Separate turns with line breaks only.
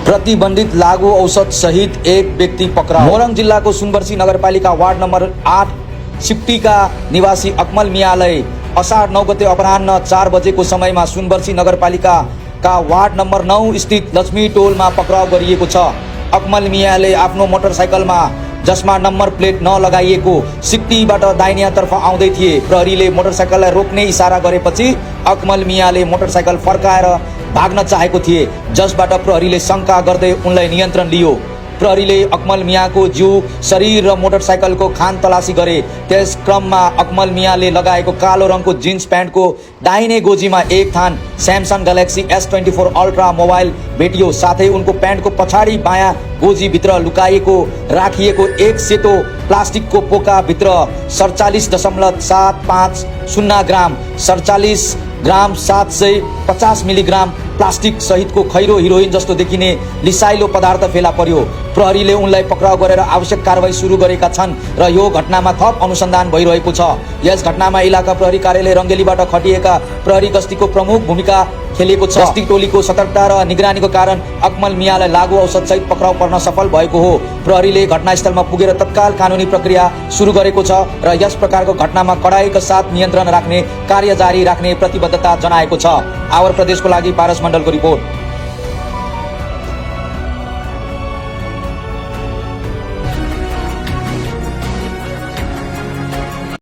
प्रतिबंधित लागू औषध सहित एक व्यक्ति पकड़ा। मोरङ जिल्लाको सुनवर्सी नगरपालिका वार्ड नम्बर 8 सिप्टीका निवासी अकमल मियालाई असार 9 गते अपराह्न 4 बजेको समयमा सुनवर्सी नगरपालिकाका वार्ड नम्बर 9 स्थित लक्ष्मी टोलमा पक्राउ गरिएको छ। अकमल मियाले आफ्नो मोटरसाइकलमा जसमा नम्बर प्लेट नलगाइएको सिप्टीबाट दाहिनेतर्फ आउँदै थिए। प्रहरीले मोटरसाइकललाई रोक्ने इसारा गरेपछि अकमल मियाले मोटरसाइकल फर्काएर भाग्न चाहेको थिए, जसबाट प्रहरीले शंका गर्दै उनलाई नियन्त्रण लियो। प्रहरीले अकमल मियाको जिउ, शरीर र मोटरसाइकलको खान तलासी गरे। त्यस क्रममा अकमल मियाले लगाएको कालो रङको जिन्स प्यान्टको दाहिने गोजीमा एक थान Samsung galaxy S24 ultra mobile भेटियो। साथै उनको प्यान्टको पछाडि बायाँ गोजीभित्र लुकाइएको राखिएको एक सेतो प्लास्टिकको पोकाभित्र 47.75 ग्राम 47 ग्राम 750 मिलिग्राम प्लास्टिक सहितको खैरो हिरोइन जस्तो देखिने लिसाइलो पदार्थ फेला पर्यो। प्रहरीले उनलाई पक्राउ गरेर आवश्यक कारबाही सुरु गरेका छन् र यो घटनामा थप अनुसन्धान भइरहेको छ। यस घटनामा इलाका प्रहरी कार्यालय रङ्गेलीबाट खटिएका प्रहरी गस्तीको प्रमुख भूमिका खेलेको छ। गस्ती टोलीको सतर्कता र निगरानीको कारण अकमल मियालाई लागू औषध सहित पक्राउ पर्न सफल भएको हो। प्रहरीले घटनास्थलमा पुगेर तत्काल कानुनी प्रक्रिया सुरु गरेको छ र यस प्रकारको घटनामा कडाइका साथ नियन्त्रण राख्ने कार्य जारी राख्ने प्रतिबद्धता जनाएको छ। आवर प्रदेशको लागि पारस मण्डलको रिपोर्ट।